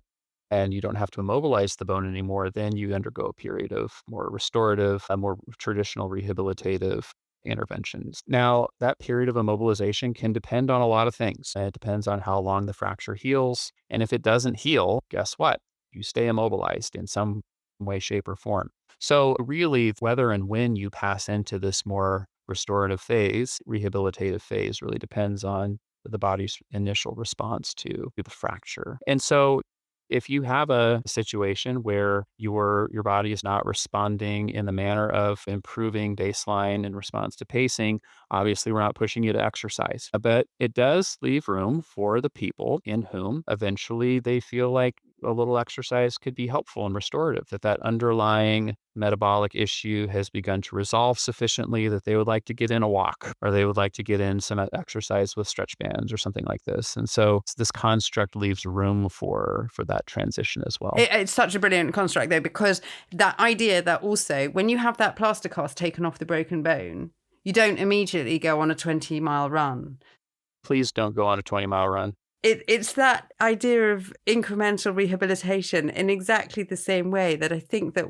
and you don't have to immobilize the bone anymore, then you undergo a period of more restorative, more traditional rehabilitative interventions. Now, that period of immobilization can depend on a lot of things. It depends on how long the fracture heals. And if it doesn't heal, guess what? You stay immobilized in some way, shape, or form. So, really, whether and when you pass into this more restorative phase, rehabilitative phase, really depends on the body's initial response to the fracture. And so, if you have a situation where your body is not responding in the manner of improving baseline in response to pacing, obviously we're not pushing you to exercise. But it does leave room for the people in whom eventually they feel like a little exercise could be helpful and restorative, that underlying metabolic issue has begun to resolve sufficiently that they would like to get in a walk, or they would like to get in some exercise with stretch bands or something like this. And so this construct leaves room for that transition as well. It's such a brilliant construct, though, because that idea that also when you have that plaster cast taken off the broken bone, you don't immediately go on a 20-mile run. Please don't go on a 20-mile run. It's that idea of incremental rehabilitation in exactly the same way that I think that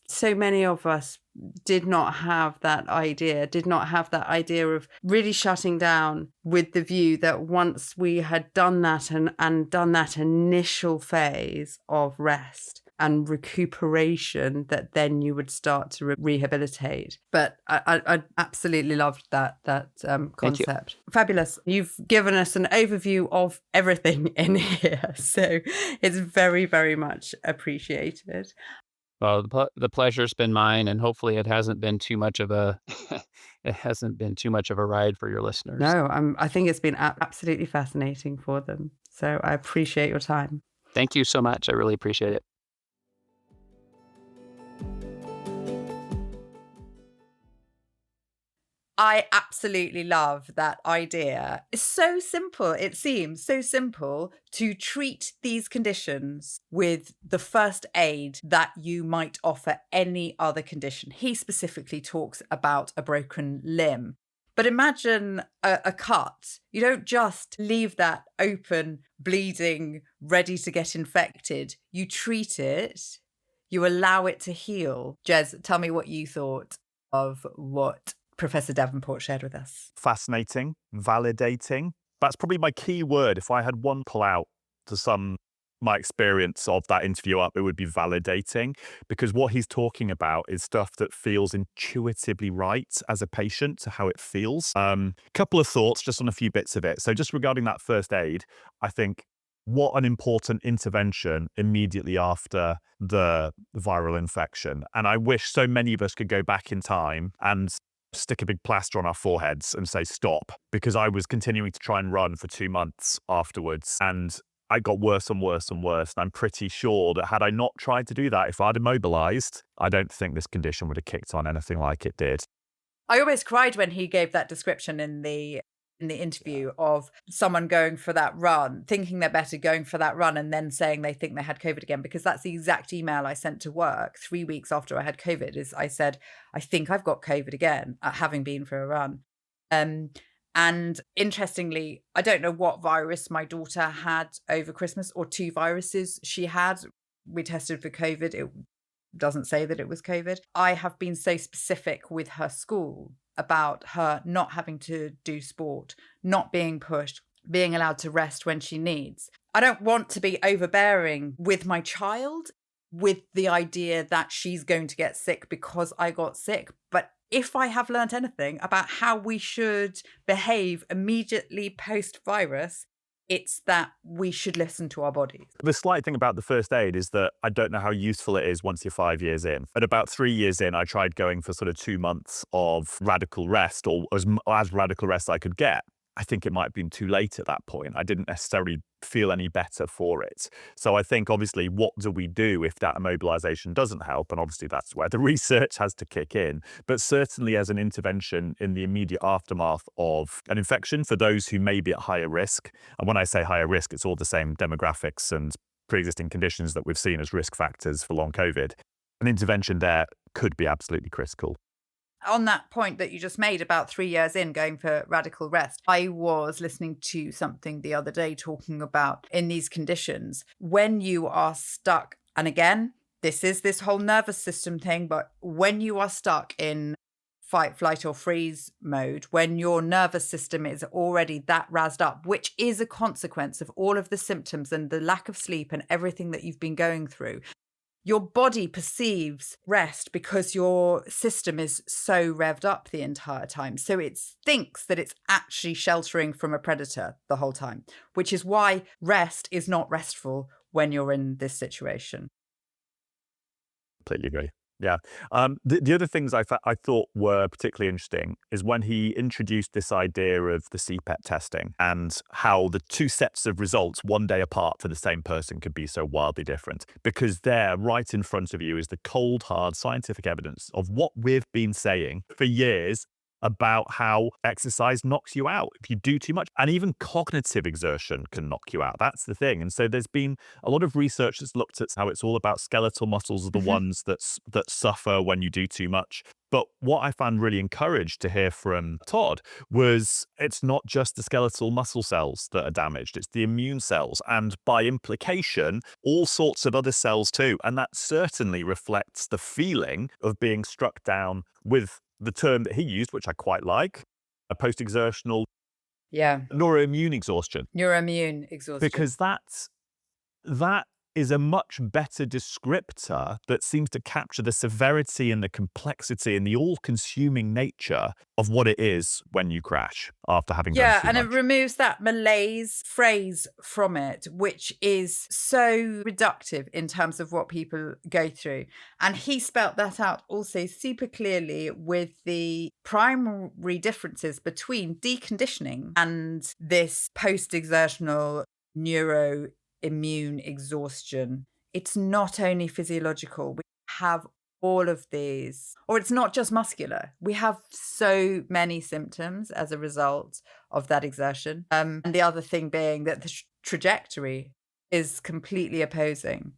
so many of us did not have that idea of really shutting down with the view that once we had done that and done that initial phase of rest and recuperation, that then you would start to rehabilitate. But I absolutely loved that concept. Fabulous. You've given us an overview of everything in here, so it's very, very much appreciated. Well, the pleasure's been mine, and hopefully it hasn't been too much of a ride for your listeners. No, I think it's been absolutely fascinating for them. So I appreciate your time. Thank you so much. I really appreciate it. I absolutely love that idea. It's so simple. It seems so simple to treat these conditions with the first aid that you might offer any other condition. He specifically talks about a broken limb. But imagine a cut. You don't just leave that open, bleeding, ready to get infected. You treat it. You allow it to heal. Gez, tell me what you thought of what Professor Davenport shared with us. Fascinating, validating. That's probably my key word. If I had one pull out to sum my experience of that interview up, it would be validating, because what he's talking about is stuff that feels intuitively right as a patient to how it feels. Couple of thoughts just on a few bits of it. So just regarding that first aid, I think what an important intervention immediately after the viral infection. And I wish so many of us could go back in time and stick a big plaster on our foreheads and say stop, because I was continuing to try and run for 2 months afterwards, and I got worse and worse and worse. And I'm pretty sure that had I not tried to do that, if I'd immobilized, I don't think this condition would have kicked on anything like it did. I almost cried when he gave that description in the interview of someone going for that run, thinking they're better, going for that run, and then saying they think they had COVID again, because that's the exact email I sent to work 3 weeks after I had COVID. Is I said, I think I've got COVID again, having been for a run. And interestingly, I don't know what virus my daughter had over Christmas, or 2 viruses she had. We tested for COVID. It doesn't say that it was COVID. I have been so specific with her school about her not having to do sport, not being pushed, being allowed to rest when she needs. I don't want to be overbearing with my child with the idea that she's going to get sick because I got sick. But if I have learned anything about how we should behave immediately post-virus, it's that we should listen to our bodies. The slight thing about the first aid is that I don't know how useful it is once you're 5 years in. At about 3 years in, I tried going for sort of 2 months of radical rest, or as radical rest I could get. I think it might have been too late at that point. I didn't necessarily feel any better for it. So I think, obviously, what do we do if that immobilization doesn't help? And obviously that's where the research has to kick in. But certainly as an intervention in the immediate aftermath of an infection for those who may be at higher risk. And when I say higher risk, it's all the same demographics and pre-existing conditions that we've seen as risk factors for long COVID. An intervention there could be absolutely critical. On that point that you just made about 3 years in going for radical rest, I was listening to something the other day talking about in these conditions, when you are stuck, and again, this is this whole nervous system thing, but when you are stuck in fight, flight, or freeze mode, when your nervous system is already that razzed up, which is a consequence of all of the symptoms and the lack of sleep and everything that you've been going through, your body perceives rest because your system is so revved up the entire time. So it thinks that it's actually sheltering from a predator the whole time, which is why rest is not restful when you're in this situation. Completely agree. Yeah. The other things I thought were particularly interesting is when he introduced this idea of the CPET testing and how the two sets of results one day apart for the same person could be so wildly different. Because there, right in front of you, is the cold, hard scientific evidence of what we've been saying for years about how exercise knocks you out if you do too much. And even cognitive exertion can knock you out. That's the thing. And so there's been a lot of research that's looked at how it's all about skeletal muscles are the ones that suffer when you do too much. But what I found really encouraged to hear from Todd was it's not just the skeletal muscle cells that are damaged, it's the immune cells. And by implication, all sorts of other cells too. And that certainly reflects the feeling of being struck down with the term that he used, which I quite like, a post-exertional neuroimmune exhaustion. Neuroimmune exhaustion. Because that is a much better descriptor that seems to capture the severity and the complexity and the all-consuming nature of what it is when you crash after having done too much. It removes that malaise phrase from it, which is so reductive in terms of what people go through. And he spelt that out also super clearly with the primary differences between deconditioning and this post-exertional neuroimmune exhaustion. It's not only physiological. We have all of these, or it's not just muscular. We have so many symptoms as a result of that exertion. And the other thing being that the trajectory is completely opposing.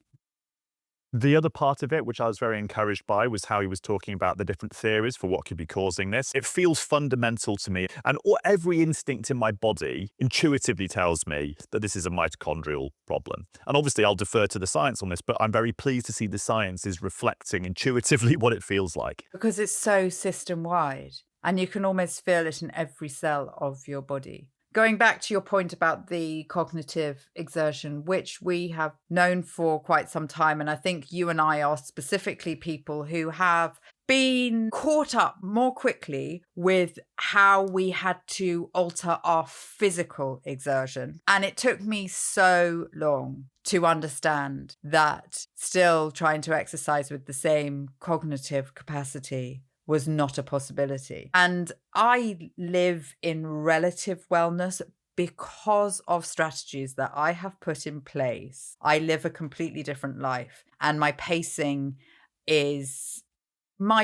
The other part of it, which I was very encouraged by, was how he was talking about the different theories for what could be causing this. It feels fundamental to me, and every instinct in my body intuitively tells me that this is a mitochondrial problem. And obviously, I'll defer to the science on this, but I'm very pleased to see the science is reflecting intuitively what it feels like. Because it's so system-wide, and you can almost feel it in every cell of your body. Going back to your point about the cognitive exertion, which we have known for quite some time, and I think you and I are specifically people who have been caught up more quickly with how we had to alter our physical exertion. And it took me so long to understand that still trying to exercise with the same cognitive capacity was not a possibility. And I live in relative wellness because of strategies that I have put in place. I live a completely different life, and my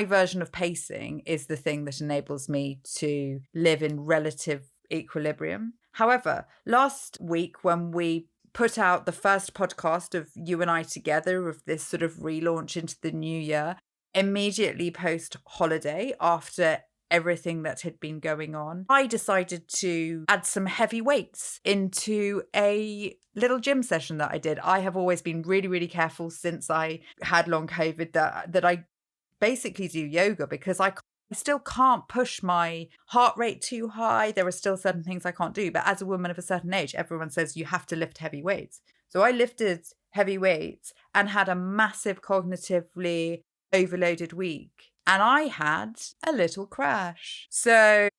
version of pacing is the thing that enables me to live in relative equilibrium. However, last week when we put out the first podcast of you and I together of this sort of relaunch into the new year, immediately post holiday, after everything that had been going on, I decided to add some heavy weights into a little gym session that I did. I have always been really, really careful since I had long COVID that I basically do yoga because I still can't push my heart rate too high. There are still certain things I can't do. But as a woman of a certain age, everyone says you have to lift heavy weights. So I lifted heavy weights and had a massive cognitively overloaded week, and I had a little crash. So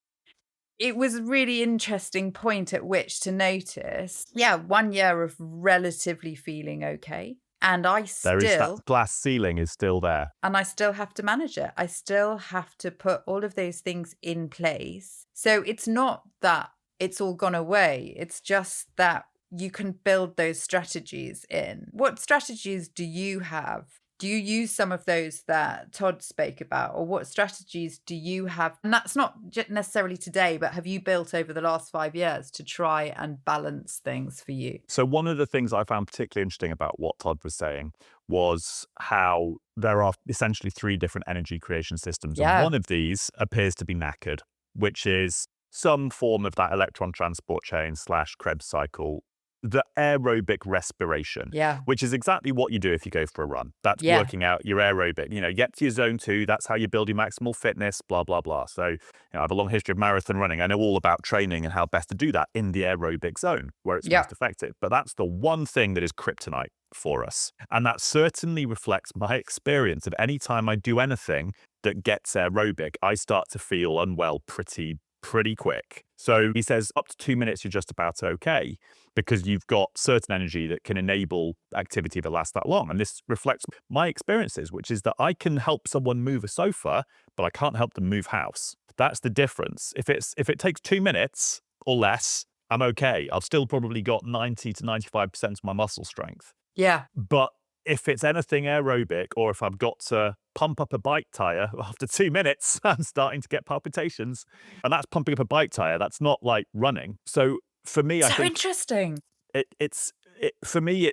it was a really interesting point at which to notice, 1 year of relatively feeling okay, and there is that glass ceiling is still there, and I still have to manage it. I still have to put all of those things in place. So it's not that it's all gone away, it's just that you can build those strategies in. What strategies do you have Do you use some of those that Todd spoke about, or what strategies do you have? And that's not necessarily today, but have you built over the last 5 years to try and balance things for you? So one of the things I found particularly interesting about what Todd was saying was how there are essentially 3 different energy creation systems. And Yeah. one of these appears to be knackered, which is some form of that electron transport chain / Krebs cycle, the aerobic respiration, Yeah. which is exactly what you do if you go for a run. That's Yeah. working out your aerobic. Get to your zone 2. That's how you build your maximal fitness, blah, blah, blah. So I have a long history of marathon running. I know all about training and how best to do that in the aerobic zone where it's most effective. But that's the one thing that is kryptonite for us. And that certainly reflects my experience of any time I do anything that gets aerobic, I start to feel unwell pretty quick. So he says up to 2 minutes, you're just about okay, because you've got certain energy that can enable activity that lasts that long. And this reflects my experiences, which is that I can help someone move a sofa, but I can't help them move house. That's the difference. If it takes 2 minutes or less, I'm okay. I've still probably got 90 to 95% of my muscle strength. Yeah. But if it's anything aerobic, or if I've got to pump up a bike tire after 2 minutes, I'm starting to get palpitations. And that's pumping up a bike tire. That's not like running. So for me, I think Interesting. for me,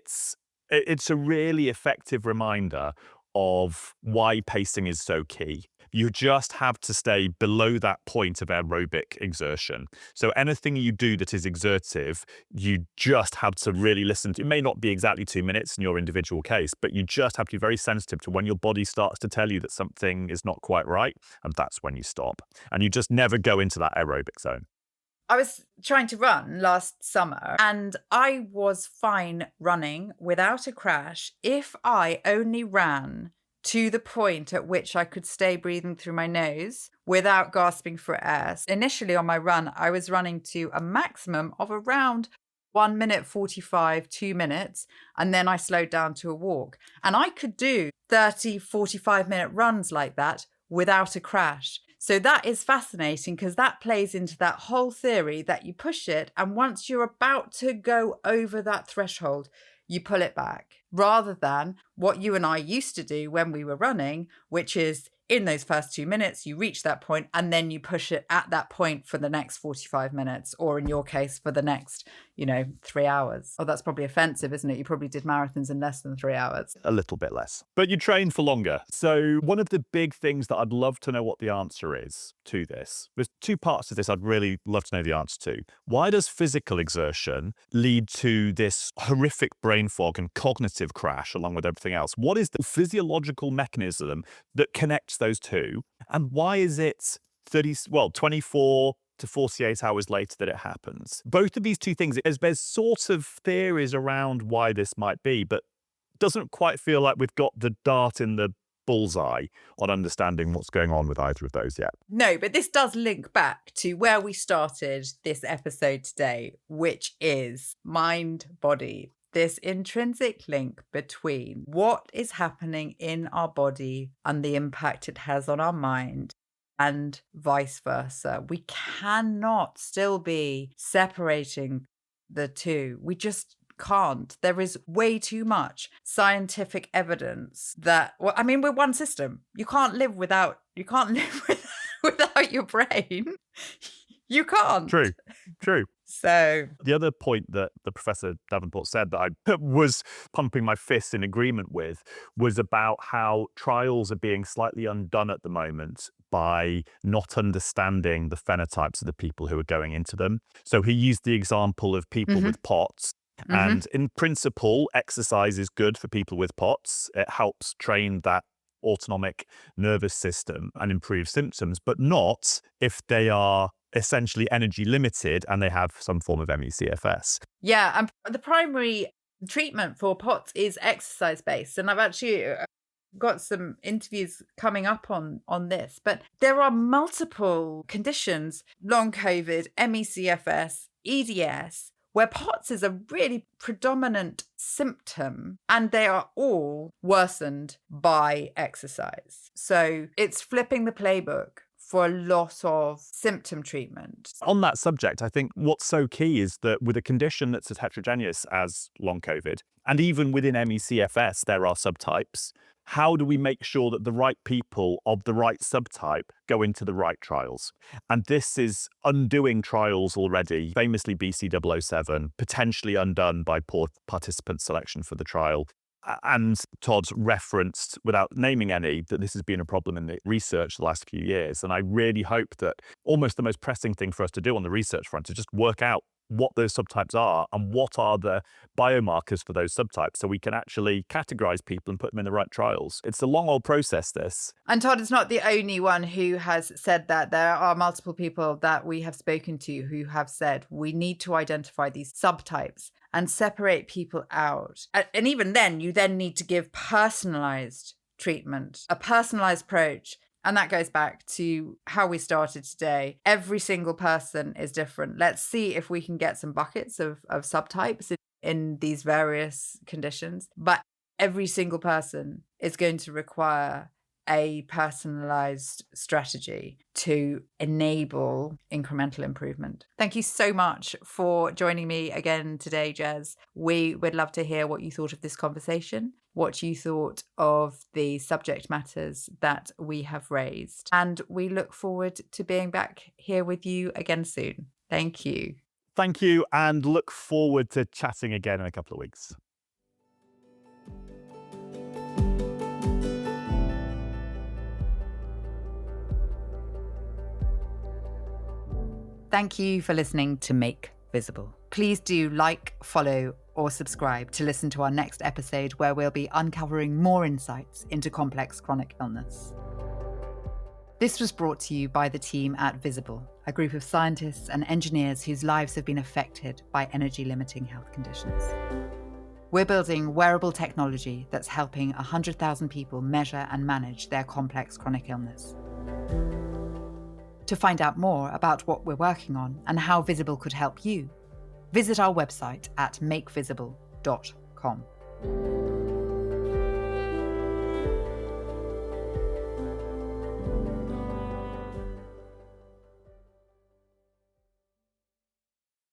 it's a really effective reminder of why pacing is so key. You just have to stay below that point of aerobic exertion. So anything you do that is exertive, you just have to really listen to. It may not be exactly 2 minutes in your individual case, but you just have to be very sensitive to when your body starts to tell you that something is not quite right, and that's when you stop. And you just never go into that aerobic zone. I was trying to run last summer and I was fine running without a crash if I only ran to the point at which I could stay breathing through my nose without gasping for air. Initially on my run, I was running to a maximum of around 1 minute 45, 2 minutes, and then I slowed down to a walk. And I could do 30, 45-minute runs like that without a crash. So that is fascinating because that plays into that whole theory that you push it, and once you're about to go over that threshold, you pull it back, rather than what you and I used to do when we were running, which is in those first 2 minutes, you reach that point and then you push it at that point for the next 45 minutes, or in your case, for the next, 3 hours. Oh, that's probably offensive, isn't it? You probably did marathons in less than 3 hours. A little bit less. But you train for longer. So one of the big things that I'd love to know what the answer is to this, there's 2 parts to this I'd really love to know the answer to. Why does physical exertion lead to this horrific brain fog and cognitive crash along with everything else? What is the physiological mechanism that connects those two? And why is it 24 to 48 hours later that it happens? Both of these 2 things, there's sort of theories around why this might be, but doesn't quite feel like we've got the dart in the bullseye on understanding what's going on with either of those yet. No, but this does link back to where we started this episode today, which is mind-body. This intrinsic link between what is happening in our body and the impact it has on our mind, and vice versa. We cannot still be separating the two. We just can't. There is way too much scientific evidence that, we're one system. You can't live without your brain. You can't. True. So the other point that the Professor Davenport said that I was pumping my fist in agreement with was about how trials are being slightly undone at the moment by not understanding the phenotypes of the people who are going into them. So he used the example of people with POTS. And in principle, exercise is good for people with POTS. It helps train that autonomic nervous system and improve symptoms, but not if they are essentially energy limited and they have some form of ME/CFS. Yeah, and the primary treatment for POTS is exercise based, and I've actually got some interviews coming up on this, but there are multiple conditions: long COVID, ME/CFS, EDS, where POTS is a really predominant symptom, and they are all worsened by exercise. So it's flipping the playbook for a lot of symptom treatment. On that subject, I think what's so key is that with a condition that's as heterogeneous as long COVID, and even within ME/CFS, there are subtypes. how do we make sure that the right people of the right subtype go into the right trials? And this is undoing trials already, famously BC007, potentially undone by poor participant selection for the trial. And Todd referenced, without naming any, that this has been a problem in the research the last few years. And I really hope that almost the most pressing thing for us to do on the research front is just work out what those subtypes are and what are the biomarkers for those subtypes so we can actually categorize people and put them in the right trials. It's a long old process, this. And Todd is not the only one who has said that. There are multiple people that we have spoken to who have said we need to identify these subtypes and separate people out. And even then, you then need to give personalized treatment, a personalized approach. And that goes back to how we started today. Every single person is different. Let's see if we can get some buckets of subtypes in these various conditions. But every single person is going to require a personalized strategy to enable incremental improvement. Thank you so much for joining me again today, Gez. We would love to hear what you thought of this conversation, what you thought of the subject matters that we have raised. And we look forward to being back here with you again soon. Thank you. Thank you, and look forward to chatting again in a couple of weeks. Thank you for listening to Make Visible. Please do like, follow, or subscribe to listen to our next episode where we'll be uncovering more insights into complex chronic illness. This was brought to you by the team at Visible, a group of scientists and engineers whose lives have been affected by energy-limiting health conditions. We're building wearable technology that's helping 100,000 people measure and manage their complex chronic illness. To find out more about what we're working on and how Visible could help you, visit our website at makevisible.com.